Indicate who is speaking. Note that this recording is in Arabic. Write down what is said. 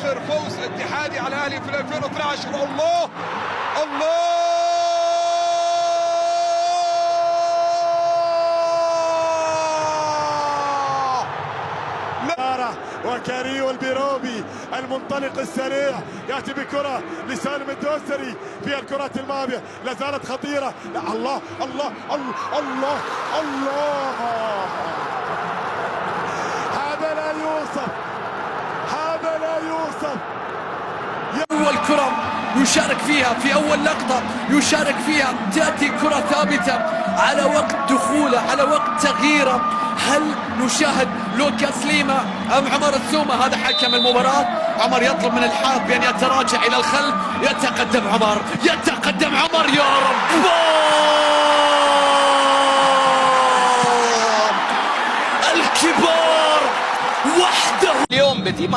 Speaker 1: اخر فوز اتحادي على الاهلي في 2012. الله الله
Speaker 2: وكاريو البيروبي المنطلق السريع ياتي بكره لسالم الدوسري في الكرات الماضيه، لا زالت خطيره. لا الله الله الله الله الله، هذا لا يوصف، هذا لا يوصف.
Speaker 3: أول كرة يشارك فيها، في أول لقطة يشارك فيها، تأتي كرة ثابتة على وقت دخوله، على وقت تغييره. هل نشاهد لوكاس ليما أم عمر السومة؟ هذا حكم المباراة. عمر يطلب من الحارس بأن يتراجع إلى الخلف، يتقدم عمر، يتقدم عمر، يا رب الكبار وحده.
Speaker 4: اليوم بدي